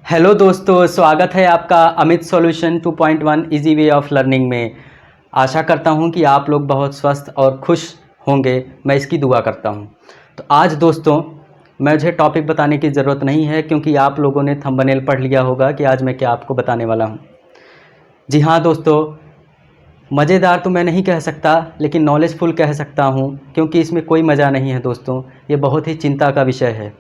Hello दोस्तों, स्वागत है आपका Amit solution 2.1 easy way of learning में। आशा करता हूं कि आप लोग बहुत स्वस्थ और खुश होंगे, मैं इसकी दुआ करता हूं। तो आज दोस्तों मुझे टॉपिक बताने की ज़रूरत नहीं है क्योंकि आप लोगों ने थंबनेल पढ़ लिया होगा कि आज मैं क्या आपको बताने वाला हूं। जी हाँ दोस्तों, मज़ेदार तो मैं नहीं कह सकता लेकिन नॉलेजफुल कह सकता हूं क्योंकि इसमें कोई मज़ा नहीं है दोस्तों, ये बहुत ही चिंता का विषय है।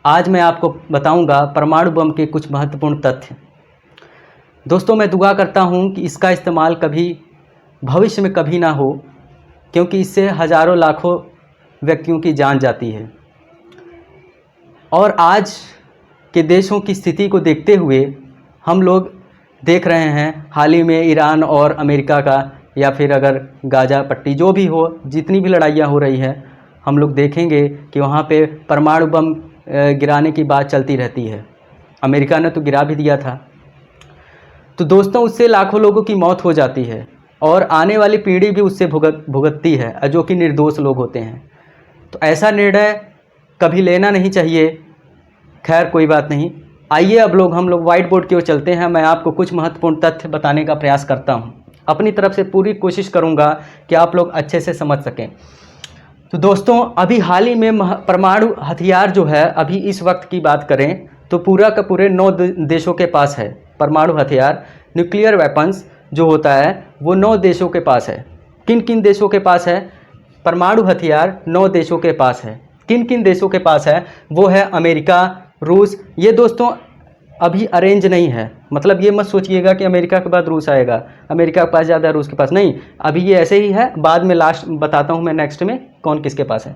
आज मैं आपको बताऊंगा परमाणु बम के कुछ महत्वपूर्ण तथ्य। दोस्तों मैं दुआ करता हूं कि इसका इस्तेमाल कभी भविष्य में कभी ना हो क्योंकि इससे हज़ारों लाखों व्यक्तियों की जान जाती है। और आज के देशों की स्थिति को देखते हुए हम लोग देख रहे हैं हाल ही में ईरान और अमेरिका का, या फिर अगर गाज़ा पट्टी जो भी हो, जितनी भी लड़ाइयाँ हो रही है, हम लोग देखेंगे कि वहाँ पे परमाणु बम गिराने की बात चलती रहती है। अमेरिका ने तो गिरा भी दिया था। तो दोस्तों उससे लाखों लोगों की मौत हो जाती है और आने वाली पीढ़ी भी उससे भुगतती है, जो कि निर्दोष लोग होते हैं। तो ऐसा निर्णय कभी लेना नहीं चाहिए। खैर कोई बात नहीं, आइए अब हम लोग व्हाइट बोर्ड की ओर चलते हैं। मैं आपको कुछ महत्वपूर्ण तथ्य बताने का प्रयास करता हूं। अपनी तरफ से पूरी कोशिश करूंगा कि आप लोग अच्छे से समझ सकें। तो दोस्तों अभी हाल ही में परमाणु हथियार जो है, अभी इस वक्त की बात करें तो पूरा का पूरे 9 देशों के पास है परमाणु हथियार। न्यूक्लियर वेपन्स जो होता है वो 9 देशों के पास है। किन किन देशों के पास है परमाणु हथियार? 9 देशों के पास है। किन किन देशों के पास है? वो है अमेरिका, रूस। ये दोस्तों अभी अरेंज नहीं है, मतलब ये मत सोचिएगा कि अमेरिका के बाद रूस आएगा, अमेरिका के पास ज़्यादा रूस के पास नहीं। अभी ये ऐसे ही है, बाद में लास्ट बताता हूँ मैं नेक्स्ट में कौन किसके पास है।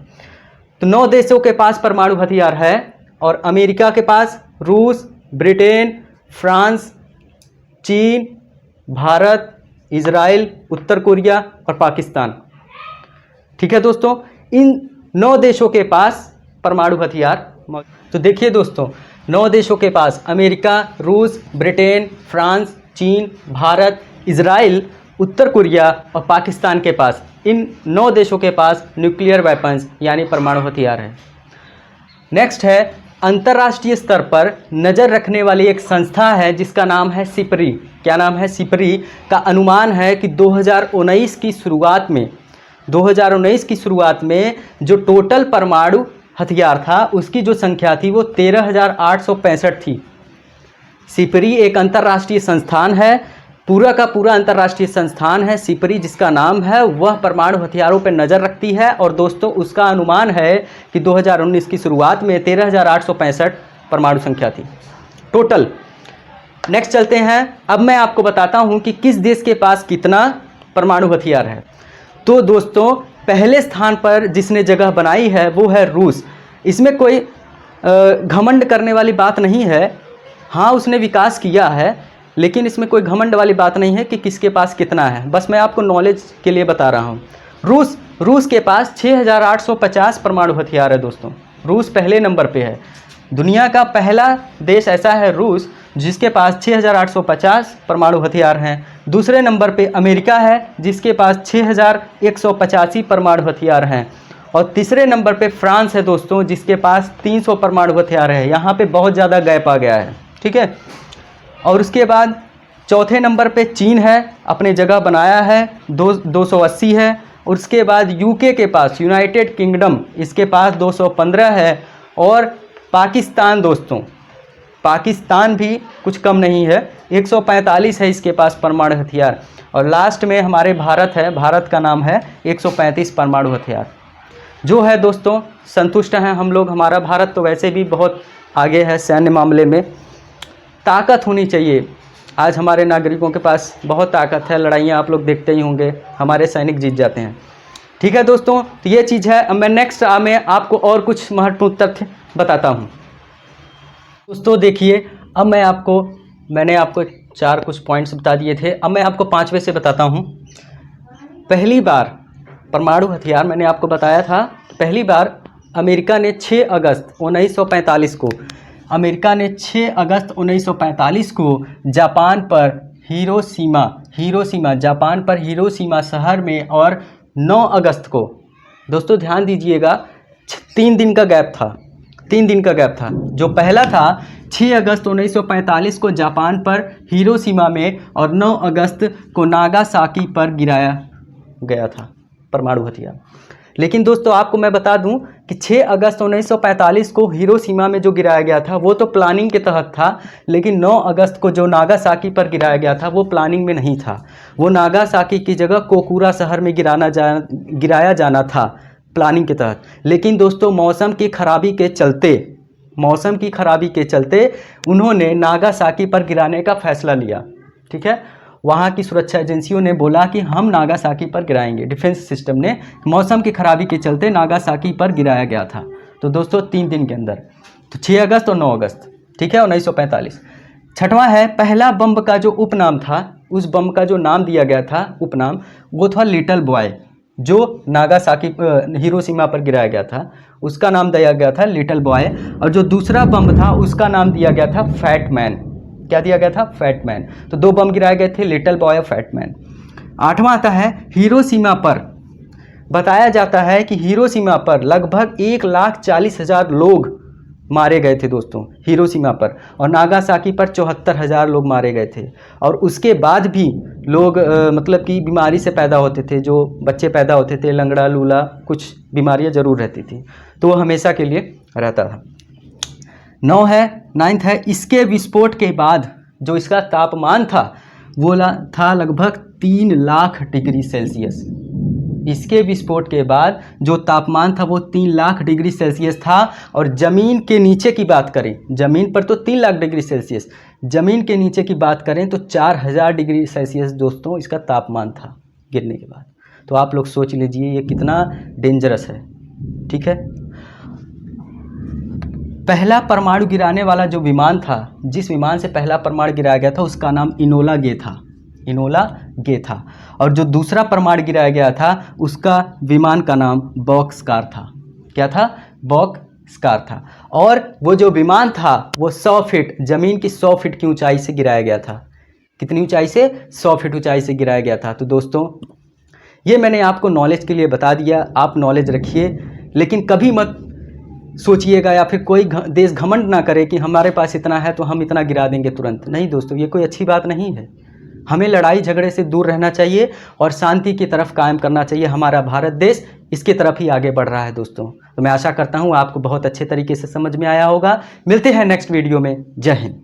तो 9 देशों के पास परमाणु हथियार है और अमेरिका के पास, रूस, ब्रिटेन, फ्रांस, चीन, भारत, इजराइल, उत्तर कोरिया और पाकिस्तान। ठीक है दोस्तों, इन 9 देशों के पास परमाणु हथियार। तो देखिए दोस्तों, 9 देशों के पास अमेरिका, रूस, ब्रिटेन, फ्रांस, चीन, भारत, इजराइल, उत्तर कोरिया और पाकिस्तान के पास, इन 9 देशों के पास न्यूक्लियर वेपन्स यानी परमाणु हथियार है। नेक्स्ट है, अंतर्राष्ट्रीय स्तर पर नज़र रखने वाली एक संस्था है जिसका नाम है सिपरी। क्या नाम है? सिपरी। का अनुमान है कि 2019 की शुरुआत में जो टोटल परमाणु हथियार था उसकी जो संख्या थी वो 13,865 थी। सिपरी एक अंतर्राष्ट्रीय संस्थान है, पूरा का पूरा अंतर्राष्ट्रीय संस्थान है सिपरी, जिसका नाम है, वह परमाणु हथियारों पर नज़र रखती है। और दोस्तों उसका अनुमान है कि 2019 की शुरुआत में 13,865 परमाणु संख्या थी टोटल। नेक्स्ट चलते हैं। अब मैं आपको बताता हूं कि किस देश के पास कितना परमाणु हथियार है। तो दोस्तों पहले स्थान पर जिसने जगह बनाई है वो है रूस। इसमें कोई घमंड करने वाली बात नहीं है। हाँ उसने विकास किया है, लेकिन इसमें कोई घमंड वाली बात नहीं है कि किसके पास कितना है, बस मैं आपको नॉलेज के लिए बता रहा हूँ। रूस के पास 6,850 परमाणु हथियार है दोस्तों। रूस पहले नंबर पे है। दुनिया का पहला देश ऐसा है रूस जिसके पास 6,850 परमाणु हथियार हैं। दूसरे नंबर पे अमेरिका है जिसके पास 6,185 परमाणु हथियार हैं। और तीसरे नंबर पे फ्रांस है दोस्तों जिसके पास 300 परमाणु हथियार है। यहाँ पे बहुत ज़्यादा गैप आ गया है, ठीक है। और उसके बाद चौथे नंबर पे चीन है, अपने जगह बनाया है, 280 है। उसके बाद यूके के पास, यूनाइटेड किंगडम, इसके पास 215 है। और पाकिस्तान दोस्तों, पाकिस्तान भी कुछ कम नहीं है, 145 है इसके पास परमाणु हथियार। और लास्ट में हमारे भारत है, भारत का नाम है 135 परमाणु हथियार जो है दोस्तों। संतुष्ट हैं हम लोग। हमारा भारत तो वैसे भी बहुत आगे है सैन्य मामले में। ताकत होनी चाहिए। आज हमारे नागरिकों के पास बहुत ताकत है, लड़ाइयाँ आप लोग देखते ही होंगे, हमारे सैनिक जीत जाते हैं। ठीक है दोस्तों, तो ये चीज़ है। अब मैं नेक्स्ट में आपको और कुछ महत्वपूर्ण तथ्य बताता हूँ। दोस्तों देखिए, अब मैंने आपको 4 कुछ पॉइंट्स बता दिए थे, अब मैं आपको 5वें से बताता हूँ। पहली बार परमाणु हथियार मैंने आपको बताया था, पहली बार अमेरिका ने 6 अगस्त 1945 को, अमेरिका ने 6 अगस्त 1945 को जापान पर हिरोशिमा जापान पर हिरोशिमा शहर में, और 9 अगस्त को, दोस्तों ध्यान दीजिएगा 3 दिन का गैप था, 3 दिन का गैप था। जो पहला था 6 अगस्त 1945 को जापान पर हिरोशिमा में और 9 अगस्त को नागासाकी पर गिराया गया था परमाणु हथियार। लेकिन दोस्तों आपको मैं बता दूं कि 6 अगस्त 1945 को हिरोशिमा में जो गिराया गया था वो तो प्लानिंग के तहत था, लेकिन 9 अगस्त को जो नागासाकी पर गिराया गया था वो प्लानिंग में नहीं था। वो नागासाकी की जगह कोकुरा शहर में गिराया जाना था प्लानिंग के तहत। लेकिन दोस्तों मौसम की खराबी के चलते उन्होंने नागासाकी पर गिराने का फैसला लिया। ठीक है, वहाँ की सुरक्षा एजेंसियों ने बोला कि हम नागासाकी पर गिराएंगे। डिफेंस सिस्टम ने मौसम की खराबी के चलते नागासाकी पर गिराया गया था। तो दोस्तों 3 दिन के अंदर, तो 6 अगस्त और 9 अगस्त, ठीक है, 1945। छठवां है, पहला बम का जो उपनाम था, उस बम का जो नाम दिया गया था उपनाम, वो था लिटिल बॉय। जो नागासाकी हिरोशिमा पर गिराया गया था उसका नाम दिया गया था लिटिल बॉय, और जो दूसरा बम था उसका नाम दिया गया था फैट मैन। क्या दिया गया था? Fat man. तो 2 बम गिराए गए थे, लिटिल बॉय और फैट मैन। 8वां आता है, हिरोशिमा पर बताया जाता है कि हिरोशिमा पर लगभग 1,40,000 लोग मारे गए थे दोस्तों, हिरोशिमा पर, और नागासाकी पर 74,000 लोग मारे गए थे। और उसके बाद भी लोग मतलब कि बीमारी से पैदा होते थे, जो बच्चे पैदा होते थे, लंगड़ा लूला कुछ बीमारियां जरूर रहती थी, तो वो हमेशा के लिए रहता था। 9th है, इसके विस्फोट के बाद जो इसका तापमान था वो था लगभग 3 लाख डिग्री सेल्सियस। इसके विस्फोट के बाद जो तापमान था वो 3 लाख डिग्री सेल्सियस था। और ज़मीन के नीचे की बात करें, ज़मीन पर तो 3 लाख डिग्री सेल्सियस, ज़मीन के नीचे की बात करें तो 4,000 डिग्री सेल्सियस दोस्तों इसका तापमान था गिरने के बाद। तो आप लोग सोच लीजिए ये कितना डेंजरस है। ठीक है, पहला परमाणु गिराने वाला जो विमान था, जिस विमान से पहला परमाणु गिराया गया था उसका नाम इनोला गे था। और जो दूसरा परमाणु गिराया गया था उसका विमान का नाम बॉक्सकार था। क्या था? बॉक्सकार था। और वो जो विमान था वो 100 फीट, ज़मीन की 100 फीट की ऊंचाई से गिराया गया था। कितनी ऊंचाई से? 100 फीट ऊंचाई से गिराया गया था। तो दोस्तों ये मैंने आपको नॉलेज के लिए बता दिया, आप नॉलेज रखिए, लेकिन कभी मत सोचिएगा या फिर कोई देश घमंड ना करे कि हमारे पास इतना है तो हम इतना गिरा देंगे तुरंत। नहीं दोस्तों, ये कोई अच्छी बात नहीं है। हमें लड़ाई झगड़े से दूर रहना चाहिए और शांति की तरफ कायम करना चाहिए। हमारा भारत देश इसकी तरफ ही आगे बढ़ रहा है दोस्तों। तो मैं आशा करता हूँ आपको बहुत अच्छे तरीके से समझ में आया होगा। मिलते हैं नेक्स्ट वीडियो में। जय हिंद।